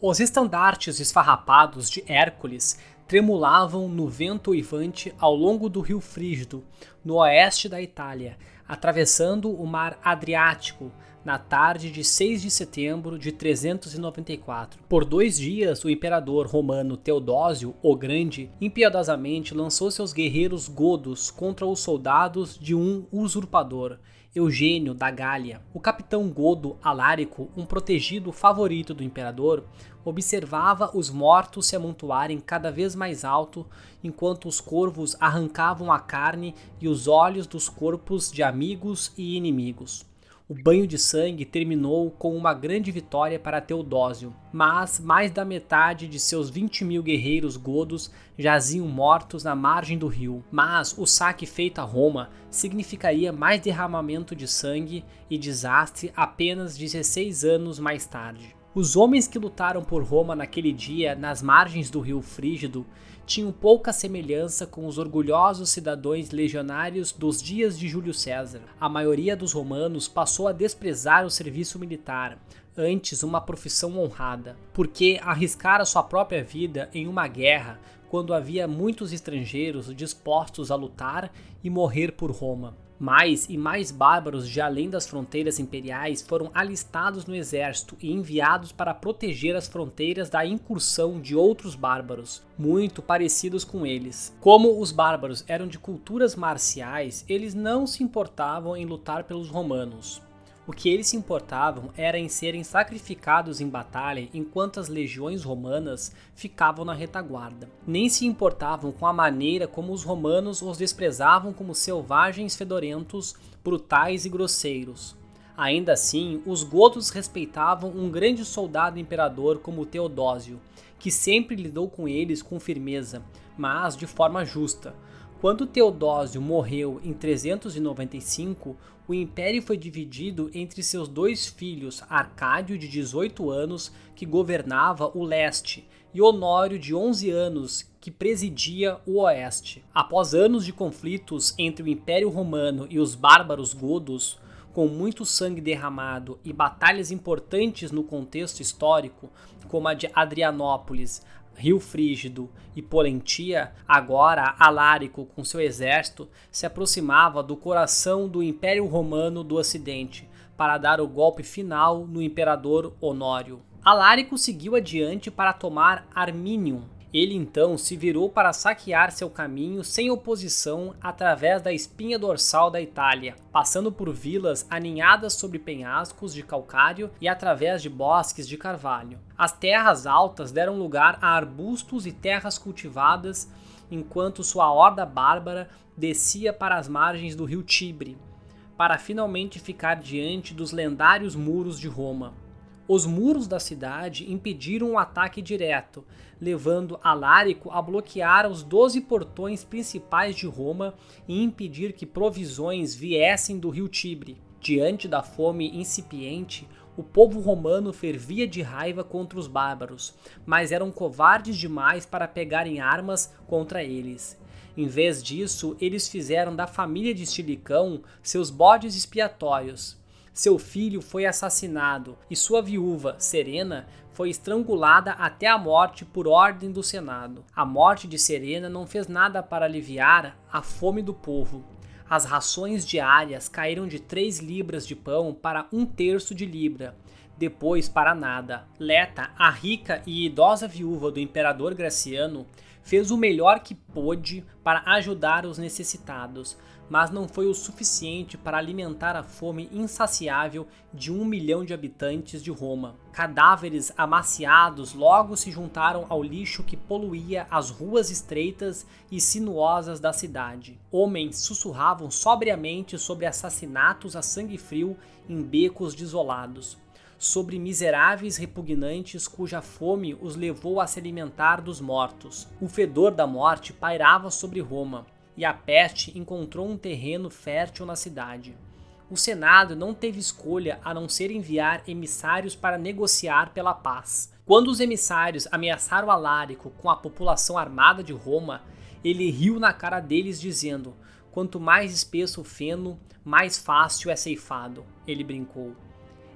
Os estandartes esfarrapados de Hércules tremulavam no vento uivante ao longo do rio Frígido, no oeste da Itália, atravessando o mar Adriático, na tarde de 6 de setembro de 394. Por 2 dias, o imperador romano Teodósio, o Grande, impiedosamente lançou seus guerreiros godos contra os soldados de um usurpador, Eugênio da Gália. O capitão godo Alárico, um protegido favorito do imperador, observava os mortos se amontoarem cada vez mais alto enquanto os corvos arrancavam a carne e os olhos dos corpos de amigos e inimigos. O banho de sangue terminou com uma grande vitória para Teodósio, mas mais da metade de seus 20.000 guerreiros godos jaziam mortos na margem do rio. Mas o saque feito a Roma significaria mais derramamento de sangue e desastre apenas 16 anos mais tarde. Os homens que lutaram por Roma naquele dia nas margens do rio Frígido tinham pouca semelhança com os orgulhosos cidadãos legionários dos dias de Júlio César. A maioria dos romanos passou a desprezar o serviço militar, antes uma profissão honrada, porque arriscar a sua própria vida em uma guerra quando havia muitos estrangeiros dispostos a lutar e morrer por Roma. Mais e mais bárbaros de além das fronteiras imperiais foram alistados no exército e enviados para proteger as fronteiras da incursão de outros bárbaros, muito parecidos com eles. Como os bárbaros eram de culturas marciais, eles não se importavam em lutar pelos romanos. O que eles se importavam era em serem sacrificados em batalha enquanto as legiões romanas ficavam na retaguarda. Nem se importavam com a maneira como os romanos os desprezavam como selvagens fedorentos, brutais e grosseiros. Ainda assim, os godos respeitavam um grande soldado imperador como Teodósio, que sempre lidou com eles com firmeza, mas de forma justa. Quando Teodósio morreu em 395, o império foi dividido entre seus 2 filhos, Arcádio, de 18 anos, que governava o leste, e Honório, de 11 anos, que presidia o oeste. Após anos de conflitos entre o Império Romano e os bárbaros godos, com muito sangue derramado e batalhas importantes no contexto histórico, como a de Adrianópolis, Rio Frígido e Polentia, agora Alárico com seu exército se aproximava do coração do Império Romano do Ocidente para dar o golpe final no imperador Honório. Alárico seguiu adiante para tomar Arminium. Ele então se virou para saquear seu caminho sem oposição através da espinha dorsal da Itália, passando por vilas aninhadas sobre penhascos de calcário e através de bosques de carvalho. As terras altas deram lugar a arbustos e terras cultivadas, enquanto sua horda bárbara descia para as margens do rio Tibre, para finalmente ficar diante dos lendários muros de Roma. Os muros da cidade impediram um ataque direto, levando Alárico a bloquear os 12 portões principais de Roma e impedir que provisões viessem do rio Tibre. Diante da fome incipiente, o povo romano fervia de raiva contra os bárbaros, mas eram covardes demais para pegarem armas contra eles. Em vez disso, eles fizeram da família de Estilicão seus bodes expiatórios. Seu filho foi assassinado e sua viúva, Serena, foi estrangulada até a morte por ordem do Senado. A morte de Serena não fez nada para aliviar a fome do povo. As rações diárias caíram de 3 libras de pão para 1/3 de libra, depois para nada. Leta, a rica e idosa viúva do imperador Graciano, fez o melhor que pôde para ajudar os necessitados, mas não foi o suficiente para alimentar a fome insaciável de 1 milhão de habitantes de Roma. Cadáveres amaciados logo se juntaram ao lixo que poluía as ruas estreitas e sinuosas da cidade. Homens sussurravam sobriamente sobre assassinatos a sangue frio em becos desolados, sobre miseráveis repugnantes cuja fome os levou a se alimentar dos mortos. O fedor da morte pairava sobre Roma, e a peste encontrou um terreno fértil na cidade. O Senado não teve escolha a não ser enviar emissários para negociar pela paz. Quando os emissários ameaçaram Alárico com a população armada de Roma, ele riu na cara deles dizendo: "Quanto mais espesso o feno, mais fácil é ceifado", ele brincou.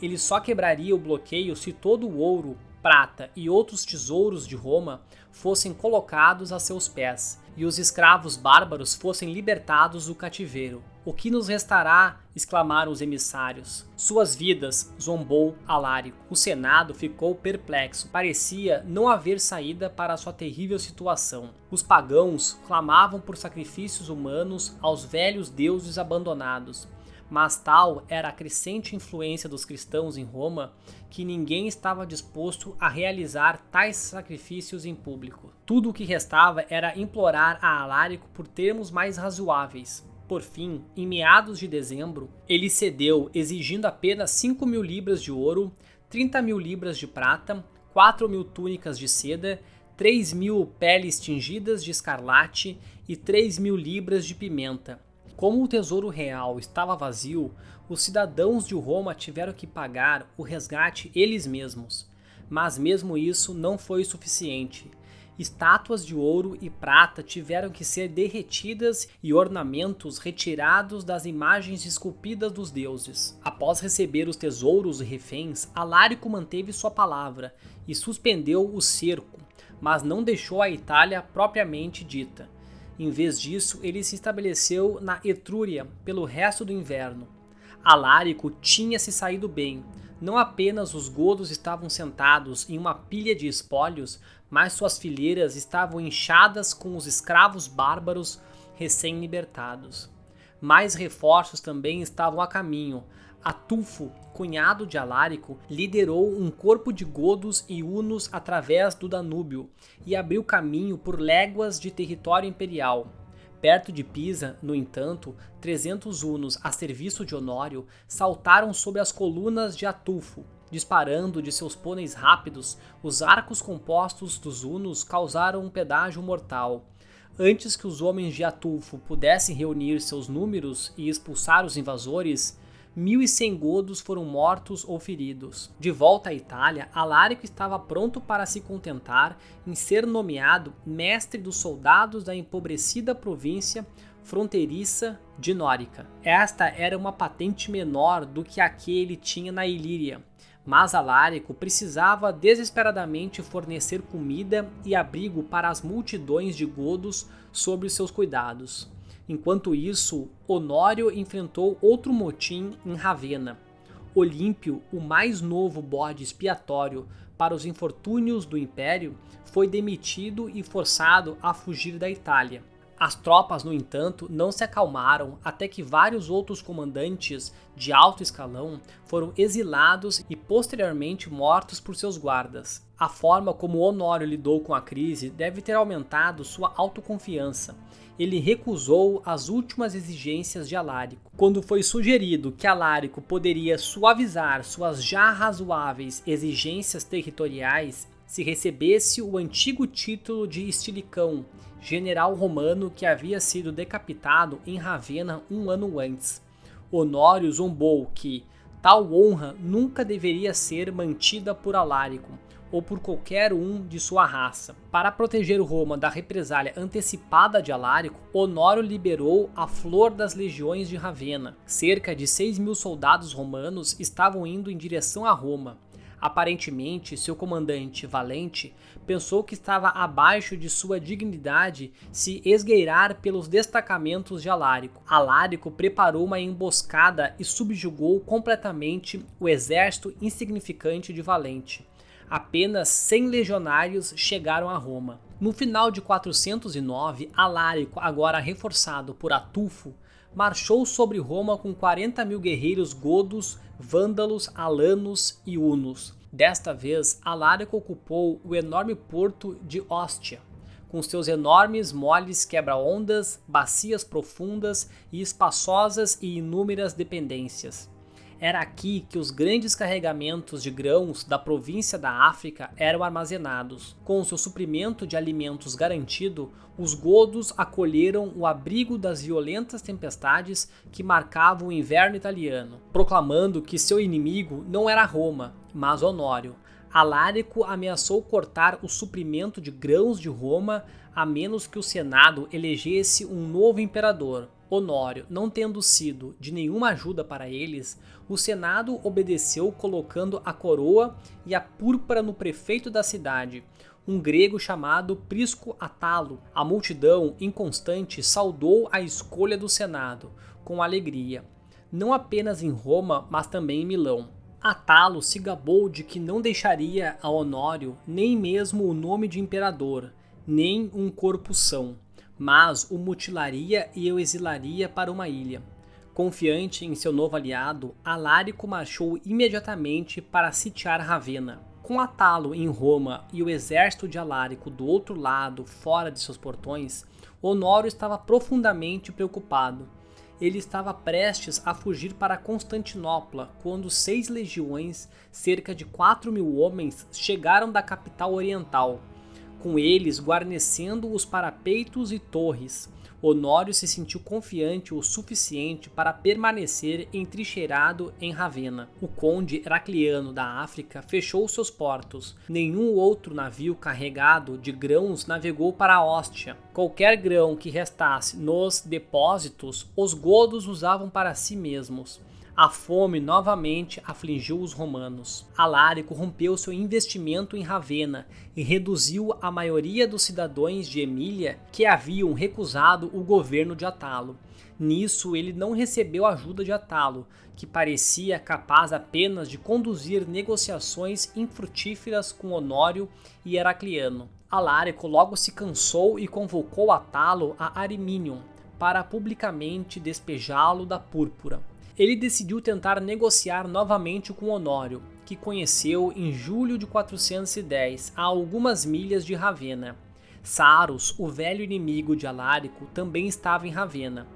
Ele só quebraria o bloqueio se todo o ouro prata e outros tesouros de Roma fossem colocados a seus pés, e os escravos bárbaros fossem libertados do cativeiro. O que nos restará? Exclamaram os emissários. Suas vidas, zombou Alárico. O Senado ficou perplexo. Parecia não haver saída para a sua terrível situação. Os pagãos clamavam por sacrifícios humanos aos velhos deuses abandonados. Mas tal era a crescente influência dos cristãos em Roma que ninguém estava disposto a realizar tais sacrifícios em público. Tudo o que restava era implorar a Alárico por termos mais razoáveis. Por fim, em meados de dezembro, ele cedeu, exigindo apenas 5.000 libras de ouro, 30.000 libras de prata, 4.000 túnicas de seda, 3.000 peles tingidas de escarlate e 3.000 libras de pimenta. Como o tesouro real estava vazio, os cidadãos de Roma tiveram que pagar o resgate eles mesmos. Mas mesmo isso não foi suficiente. Estátuas de ouro e prata tiveram que ser derretidas e ornamentos retirados das imagens esculpidas dos deuses. Após receber os tesouros e reféns, Alárico manteve sua palavra e suspendeu o cerco, mas não deixou a Itália propriamente dita. Em vez disso, ele se estabeleceu na Etrúria pelo resto do inverno. Alárico tinha se saído bem. Não apenas os godos estavam sentados em uma pilha de espólios, mas suas fileiras estavam inchadas com os escravos bárbaros recém-libertados. Mais reforços também estavam a caminho. Atulfo, cunhado de Alárico, liderou um corpo de godos e hunos através do Danúbio e abriu caminho por léguas de território imperial. Perto de Pisa, no entanto, 300 hunos a serviço de Honório saltaram sobre as colunas de Atulfo. Disparando de seus pôneis rápidos, os arcos compostos dos hunos causaram um pedágio mortal. Antes que os homens de Atulfo pudessem reunir seus números e expulsar os invasores, 1.100 godos foram mortos ou feridos. De volta à Itália, Alárico estava pronto para se contentar em ser nomeado mestre dos soldados da empobrecida província fronteiriça de Nórica. Esta era uma patente menor do que a que ele tinha na Ilíria, mas Alárico precisava desesperadamente fornecer comida e abrigo para as multidões de godos sob seus cuidados. Enquanto isso, Honório enfrentou outro motim em Ravenna. Olímpio, o mais novo bode expiatório para os infortúnios do Império, foi demitido e forçado a fugir da Itália. As tropas, no entanto, não se acalmaram até que vários outros comandantes de alto escalão foram exilados e posteriormente mortos por seus guardas. A forma como Honório lidou com a crise deve ter aumentado sua autoconfiança. Ele recusou as últimas exigências de Alárico. Quando foi sugerido que Alárico poderia suavizar suas já razoáveis exigências territoriais se recebesse o antigo título de Estilicão, general romano que havia sido decapitado em Ravenna um ano antes, Honório zombou que tal honra nunca deveria ser mantida por Alárico ou por qualquer um de sua raça. Para proteger Roma da represália antecipada de Alárico, Honório liberou a flor das legiões de Ravenna. Cerca de 6.000 soldados romanos estavam indo em direção a Roma. Aparentemente, seu comandante, Valente, pensou que estava abaixo de sua dignidade se esgueirar pelos destacamentos de Alárico. Alárico preparou uma emboscada e subjugou completamente o exército insignificante de Valente. Apenas 100 legionários chegaram a Roma. No final de 409, Alárico, agora reforçado por Atulfo, marchou sobre Roma com 40.000 guerreiros godos, vândalos, alanos e hunos. Desta vez, Alárico ocupou o enorme porto de Ostia, com seus enormes moles quebra-ondas, bacias profundas e espaçosas e inúmeras dependências. Era aqui que os grandes carregamentos de grãos da província da África eram armazenados. Com seu suprimento de alimentos garantido, os godos acolheram o abrigo das violentas tempestades que marcavam o inverno italiano, proclamando que seu inimigo não era Roma, mas Honório. Alárico ameaçou cortar o suprimento de grãos de Roma a menos que o Senado elegesse um novo imperador. Honório não tendo sido de nenhuma ajuda para eles, o Senado obedeceu colocando a coroa e a púrpura no prefeito da cidade, um grego chamado Prisco Atalo. A multidão inconstante saudou a escolha do Senado com alegria, não apenas em Roma, mas também em Milão. Atalo se gabou de que não deixaria a Honório nem mesmo o nome de imperador, nem um corpo são, mas o mutilaria e o exilaria para uma ilha. Confiante em seu novo aliado, Alárico marchou imediatamente para sitiar Ravenna. Com Atalo em Roma e o exército de Alárico do outro lado, fora de seus portões, Honório estava profundamente preocupado. Ele estava prestes a fugir para Constantinopla quando 6 legiões, cerca de 4.000 homens, chegaram da capital oriental, com eles guarnecendo os parapeitos e torres. Honório se sentiu confiante o suficiente para permanecer entrincheirado em Ravenna. O conde Heracliano da África fechou seus portos. Nenhum outro navio carregado de grãos navegou para a Hóstia. Qualquer grão que restasse nos depósitos, os godos usavam para si mesmos. A fome novamente afligiu os romanos. Alárico rompeu seu investimento em Ravenna e reduziu a maioria dos cidadãos de Emília que haviam recusado o governo de Atalo. Nisso ele não recebeu ajuda de Atalo, que parecia capaz apenas de conduzir negociações infrutíferas com Honório e Heracliano. Alárico logo se cansou e convocou Atalo a Ariminium para publicamente despejá-lo da púrpura. Ele decidiu tentar negociar novamente com Honório, que conheceu em julho de 410, a algumas milhas de Ravenna. Saros, o velho inimigo de Alárico, também estava em Ravenna.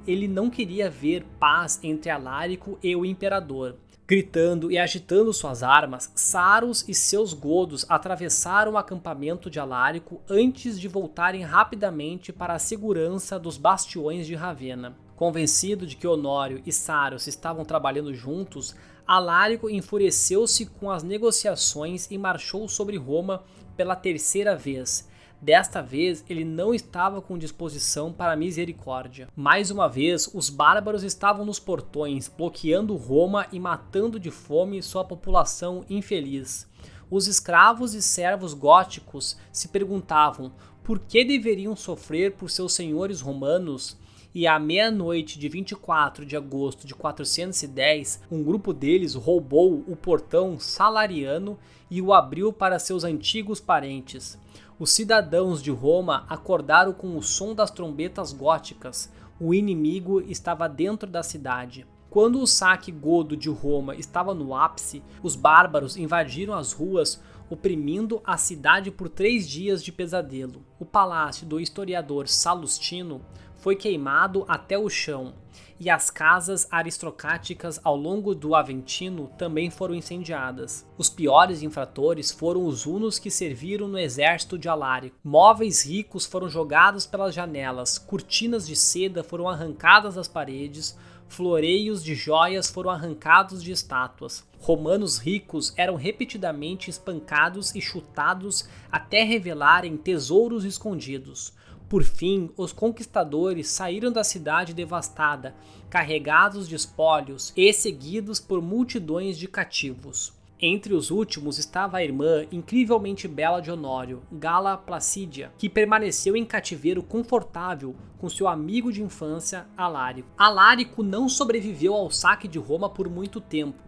Ele não queria ver paz entre Alárico e o imperador. Gritando e agitando suas armas, Saros e seus godos atravessaram o acampamento de Alárico antes de voltarem rapidamente para a segurança dos bastiões de Ravenna. Convencido de que Honório e Saros estavam trabalhando juntos, Alárico enfureceu-se com as negociações e marchou sobre Roma pela 3ª vez. Desta vez, ele não estava com disposição para misericórdia. Mais uma vez, os bárbaros estavam nos portões, bloqueando Roma e matando de fome sua população infeliz. Os escravos e servos góticos se perguntavam por que deveriam sofrer por seus senhores romanos. E à meia-noite de 24 de agosto de 410, um grupo deles roubou o portão Salariano e o abriu para seus antigos parentes. Os cidadãos de Roma acordaram com o som das trombetas góticas. O inimigo estava dentro da cidade. Quando o saque godo de Roma estava no ápice, os bárbaros invadiram as ruas, oprimindo a cidade por 3 dias de pesadelo. O palácio do historiador Salustino foi queimado até o chão, e as casas aristocráticas ao longo do Aventino também foram incendiadas. Os piores infratores foram os hunos que serviram no exército de Alárico. Móveis ricos foram jogados pelas janelas, cortinas de seda foram arrancadas das paredes, floreios de joias foram arrancados de estátuas. Romanos ricos eram repetidamente espancados e chutados até revelarem tesouros escondidos. Por fim, os conquistadores saíram da cidade devastada, carregados de espólios e seguidos por multidões de cativos. Entre os últimos estava a irmã incrivelmente bela de Honório, Gala Placídia, que permaneceu em cativeiro confortável com seu amigo de infância, Alárico. Alárico não sobreviveu ao saque de Roma por muito tempo.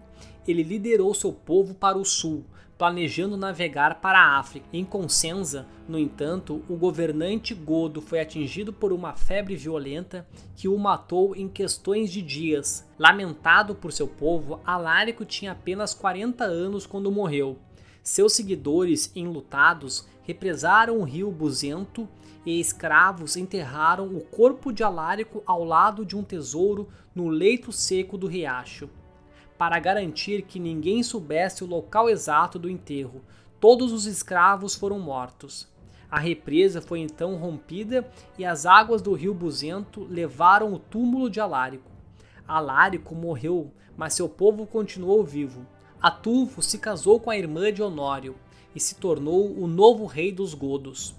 Ele liderou seu povo para o sul, planejando navegar para a África. Em Consenza, no entanto, o governante godo foi atingido por uma febre violenta que o matou em questões de dias. Lamentado por seu povo, Alárico tinha apenas 40 anos quando morreu. Seus seguidores, enlutados, represaram o rio Buzento e escravos enterraram o corpo de Alárico ao lado de um tesouro no leito seco do riacho. Para garantir que ninguém soubesse o local exato do enterro, todos os escravos foram mortos. A represa foi então rompida e as águas do rio Buzento levaram o túmulo de Alárico. Alárico morreu, mas seu povo continuou vivo. Atulfo se casou com a irmã de Honório e se tornou o novo rei dos godos.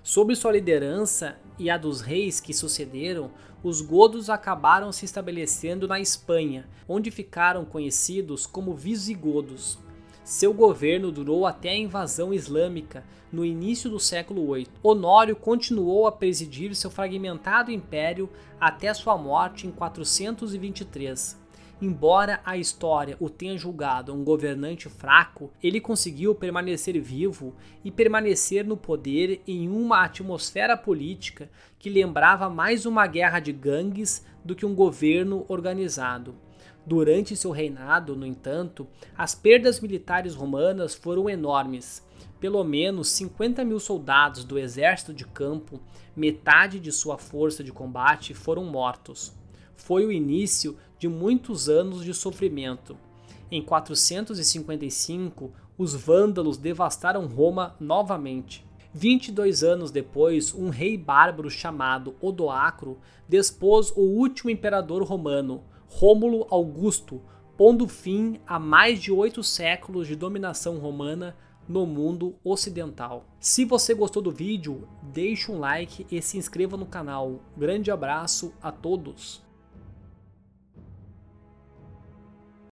Sob sua liderança e a dos reis que sucederam, os godos acabaram se estabelecendo na Espanha, onde ficaram conhecidos como visigodos. Seu governo durou até a invasão islâmica, no início do século VIII. Honório continuou a presidir seu fragmentado império até sua morte em 423. Embora a história o tenha julgado um governante fraco, ele conseguiu permanecer vivo e permanecer no poder em uma atmosfera política que lembrava mais uma guerra de gangues do que um governo organizado. Durante seu reinado, no entanto, as perdas militares romanas foram enormes. Pelo menos 50.000 soldados do exército de campo, metade de sua força de combate, foram mortos. Foi o início de muitos anos de sofrimento. Em 455, os vândalos devastaram Roma novamente. 22 anos depois, um rei bárbaro chamado Odoacro despôs o último imperador romano, Rômulo Augusto, pondo fim a mais de 8 séculos de dominação romana no mundo ocidental. Se você gostou do vídeo, deixe um like e se inscreva no canal. Grande abraço a todos!